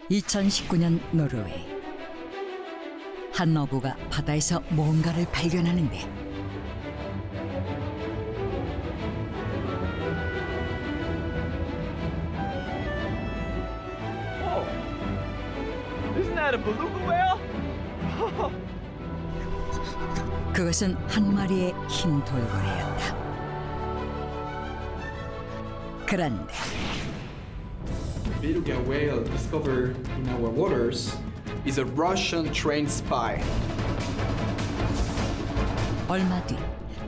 2019년 노르웨이. 한 어부가 바다에서 뭔가를 발견하는데 Isn't that a beluga whale? 그것은 한 마리의 흰 돌고래였다. 그런데 Beluga whale discovered in our waters is a Russian trained spy. 얼마 뒤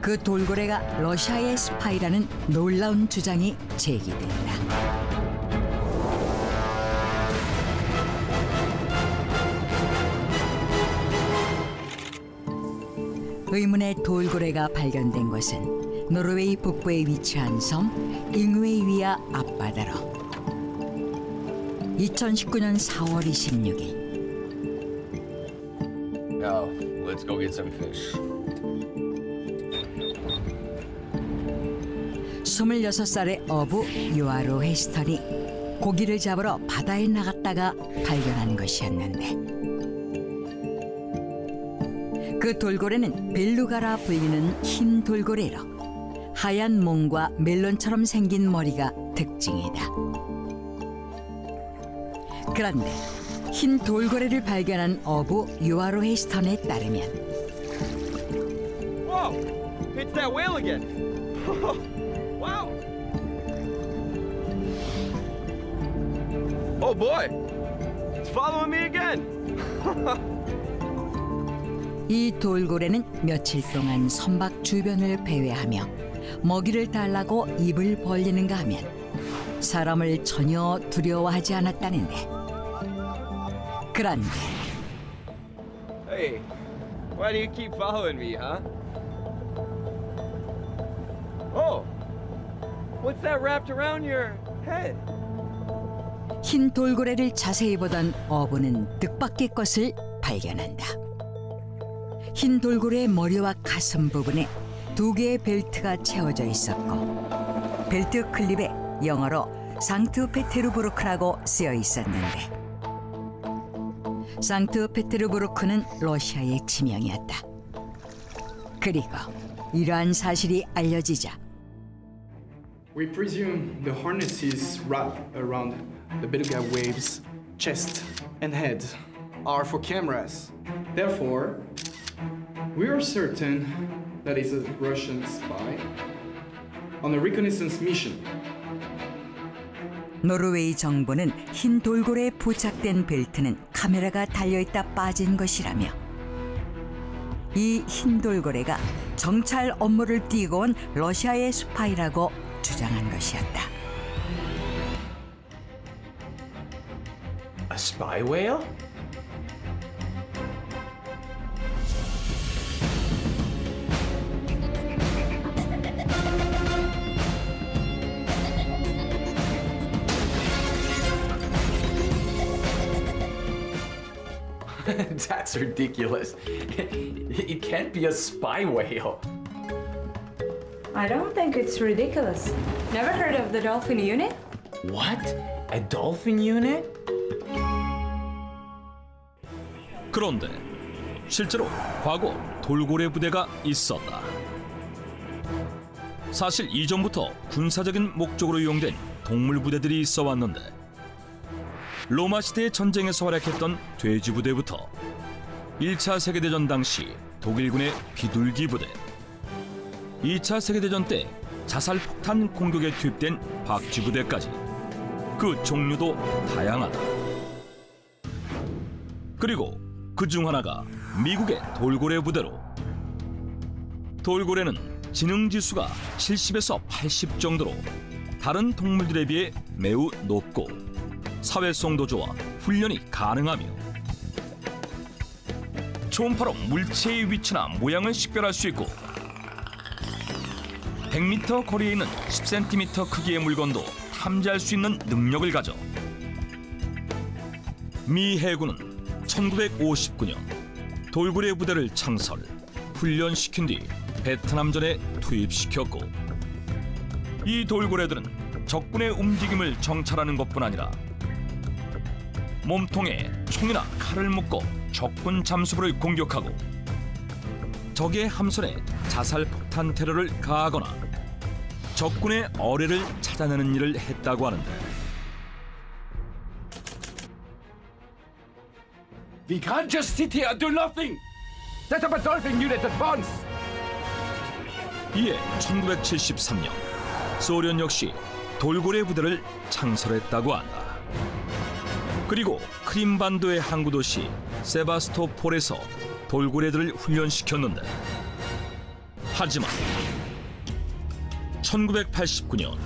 그 돌고래가 러시아의 스파이라는 놀라운 주장이 제기된다. 의문의 돌고래가 발견된 곳은 노르웨이 북부에 위치한 섬 잉웨이위아 앞바다로 2019년 4월 26일. Now, let's go get some fish. 26살의 어부 요아로 헤스턴이 고기를 잡으러 바다에 나갔다가 발견한 것이었는데 그 돌고래는 벨루가라 불리는 흰 돌고래로 하얀 몸과 멜론처럼 생긴 머리가 특징이다. 그런데 흰 돌고래를 발견한 어부 요아로 헤스턴에 따르면 Whoa! It's that whale again. Wow! Oh boy! It's following me again. 이 돌고래는 며칠 동안 선박 주변을 배회하며 먹이를 달라고 입을 벌리는가 하면 사람을 전혀 두려워하지 않았다는데 그런데 Hey, why do you keep following me, huh? Oh, what's that wrapped around your head? 흰 돌고래를 자세히 보던 어부는 뜻밖의 것을 발견한다. 흰 돌고래의 머리와 가슴 부분에 2개의 벨트가 채워져 있었고 벨트 클립에 영어로 상트페테르부르크라고 쓰여 있었는데 상트페테르부르크는 러시아의 지명이었다. 그리고 이러한 사실이 알려지자 We presume the harnesses wrapped around the beluga whale's chest and head are for cameras. Therefore, we are certain that it's a Russian spy on a reconnaissance mission. 노르웨이 정부는 흰 돌고래에 부착된 벨트는 카메라가 달려있다 빠진 것이라며 이 흰 돌고래가 정찰 업무를 띄고 온 러시아의 스파이라고 주장한 것이었다. A spy whale? That's ridiculous. It can't be a spy whale. I don't think it's ridiculous. Never heard of the dolphin unit? What? A dolphin unit? 그런데 실제로 과거 돌고래 부대가 있었다. 사실 이전부터 군사적인 목적으로 이용된 동물 부대들이 있어 왔는데 로마 시대의 전쟁에서 활약했던 돼지 부대부터 1차 세계대전 당시 독일군의 비둘기 부대, 2차 세계대전 때 자살폭탄 공격에 투입된 박쥐 부대까지 그 종류도 다양하다. 그리고 그중 하나가 미국의 돌고래 부대로 돌고래는 지능지수가 70에서 80 정도로 다른 동물들에 비해 매우 높고 사회성도 좋아 훈련이 가능하며 초음파로 물체의 위치나 모양을 식별할 수 있고 100m 거리에 있는 10cm 크기의 물건도 탐지할 수 있는 능력을 가져 미 해군은 1959년 돌고래 부대를 창설, 훈련시킨 뒤 베트남전에 투입시켰고 이 돌고래들은 적군의 움직임을 정찰하는 것뿐 아니라 몸통에 총이나 칼을 묶고 적군 잠수부를 공격하고 적의 함선에 자살 폭탄 테러를 가하거나 적군의 어뢰를 찾아내는 일을 했다고 하는데 We can't just sit here and do nothing. Set up a dolphin unit at once. 이에 1973년 소련 역시 돌고래 부대를 창설했다고 한다. 그리고 크림반도의 항구 도시 세바스토폴에서 돌고래들을 훈련시켰는데 하지만 1989년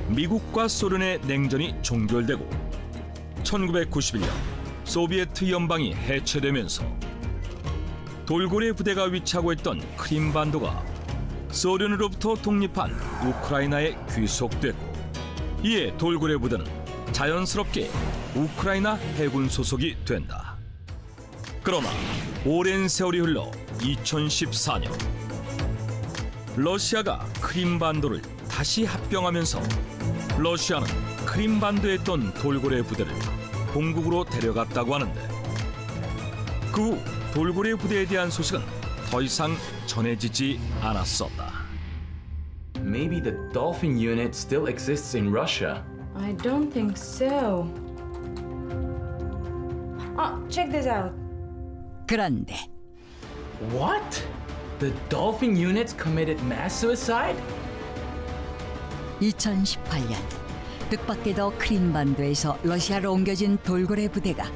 미국과 소련의 냉전이 종결되고 1991년 소비에트 연방이 해체되면서 돌고래 부대가 위치하고 있던 크림반도가 소련으로부터 독립한 우크라이나에 귀속됐고 이에 돌고래 부대는 자연스럽게 우크라이나 해군 소속이 된다. 그러나 오랜 세월이 흘러 2014년 러시아가 크림반도를 다시 합병하면서 러시아는 크림반도에 있던 돌고래 부대를 본국으로 데려갔다고 하는데 그 후 돌고래 부대에 대한 소식은 더 이상 전해지지 않았었다. Maybe the dolphin unit still exists in Russia. I don't think so. Check this out. 그런데 What? The dolphin units committed mass suicide? 2018년 뜻밖에도 크림반도에서 러시아로 옮겨진 돌고래 부대가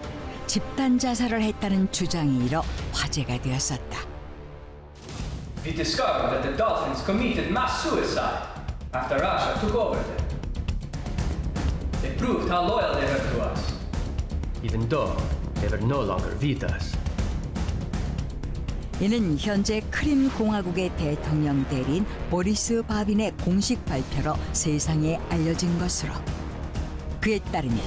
집단 자살을 했다는 주장이 일어 화제가 되었었다. We discovered that the dolphins committed mass suicide after Russia took over them. They proved how loyal they were to us. Even though they were no longer with us. 이는 현재 크림 공화국의 대통령 대리인 보리스 바빈의 공식 발표로 세상에 알려진 것으로 그에 따르면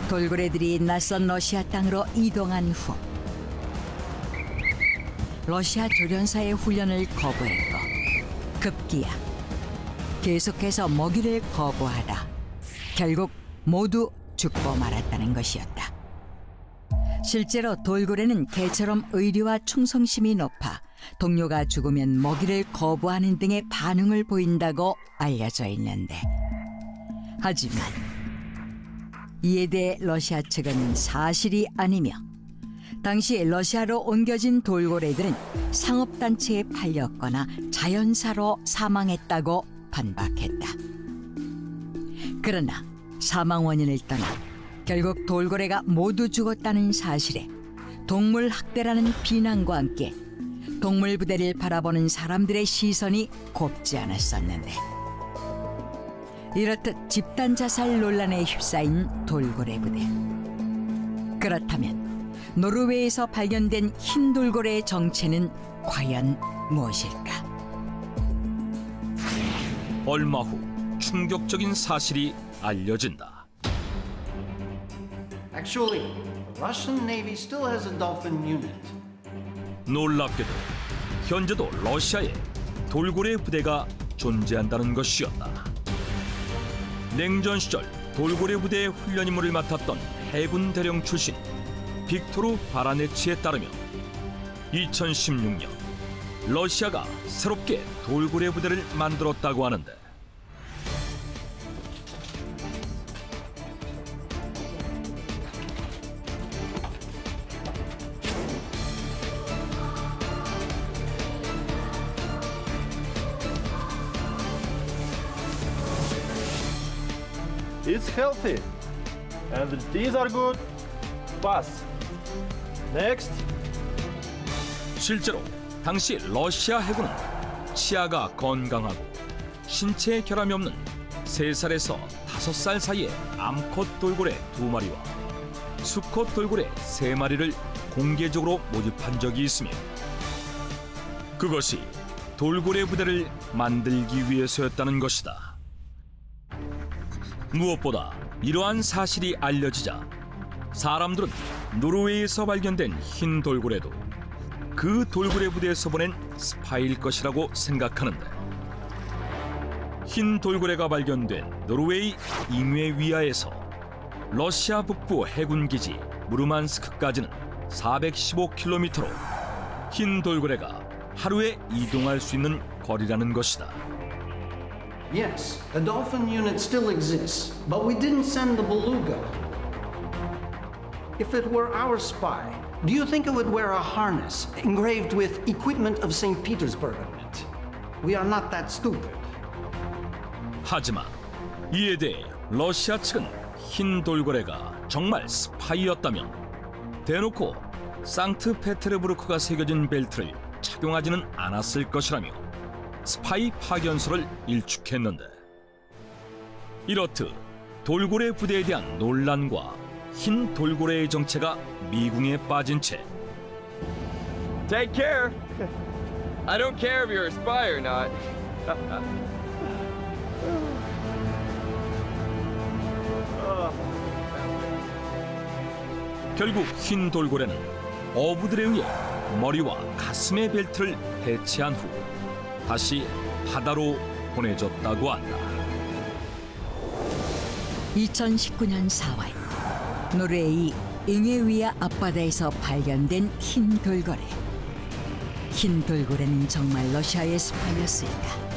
돌고래들이 낯선 러시아 땅으로 이동한 후 러시아 조련사의 훈련을 거부했고 급기야 계속해서 먹이를 거부하다 결국 모두 죽고 말았다는 것이었다. 실제로 돌고래는 개처럼 의리와 충성심이 높아 동료가 죽으면 먹이를 거부하는 등의 반응을 보인다고 알려져 있는데 하지만 이에 대해 러시아 측은 사실이 아니며 당시 러시아로 옮겨진 돌고래들은 상업단체에 팔렸거나 자연사로 사망했다고 반박했다. 그러나 사망 원인을 떠나 결국 돌고래가 모두 죽었다는 사실에 동물 학대라는 비난과 함께 동물 부대를 바라보는 사람들의 시선이 곱지 않았었는데 이렇듯 집단 자살 논란에 휩싸인 돌고래 부대. 그렇다면 노르웨이에서 발견된 흰 돌고래의 정체는 과연 무엇일까? 얼마 후 충격적인 사실이 알려진다. Actually, the Russian Navy still has a dolphin unit. 놀랍게도 현재도 러시아에 돌고래 부대가 존재한다는 것이었다. 냉전 시절 돌고래 부대의 훈련 임무를 맡았던 해군 대령 출신 빅토르 바라네치에 따르면 2016년 러시아가 새롭게 돌고래 부대를 만들었다고 하는데 It's healthy, and these are good. Pass. Next. 실제로 당시 러시아 해군은 치아가 건강하고 신체에 결함이 없는 3살에서 5살 사이의 암컷 돌고래 2마리와 수컷 돌고래 3마리를 공개적으로 모집한 적이 있으며 그것이 돌고래 부대를 만들기 위해서였다는 것이다. 무엇보다 이러한 사실이 알려지자 사람들은 노르웨이에서 발견된 흰 돌고래도 그 돌고래 부대에서 보낸 스파이일 것이라고 생각하는데 흰 돌고래가 발견된 노르웨이 잉웨위아에서 러시아 북부 해군 기지 무르만스크까지는 415km로 흰 돌고래가 하루에 이동할 수 있는 거리라는 것이다. Yes, a dolphin unit still exists, but we didn't send the beluga. If it were our spy, do you think it would wear a harness engraved with equipment of St. Petersburg on it? We are not that stupid. 하지만 이에 대해 러시아 측은 흰 돌고래가 정말 스파이였다면 대놓고 상트페테르부르크가 새겨진 벨트를 착용하지는 않았을 것이라며 스파이 파견설을 일축했는데, 이렇듯 돌고래 부대에 대한 논란과 흰 돌고래의 정체가 미궁에 빠진 채 Take care. I don't care if you're a spy or not. 결국 흰 돌고래는 어부들에 의해 머리와 가슴의 벨트를 해체한 후 다시 바다로 보내졌다고 한다. 2019년 4월 노르웨이 잉웨위아 앞바다에서 발견된 흰 돌고래. 흰 돌고래는 정말 러시아의 스파이였을까?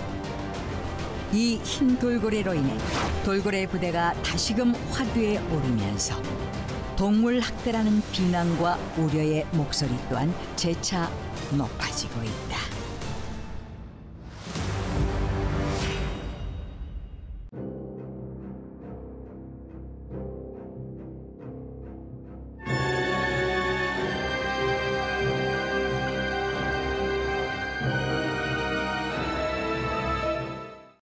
이 흰 돌고래로 인해 돌고래 부대가 다시금 화두에 오르면서 동물 학대라는 비난과 우려의 목소리 또한 재차 높아지고 있다.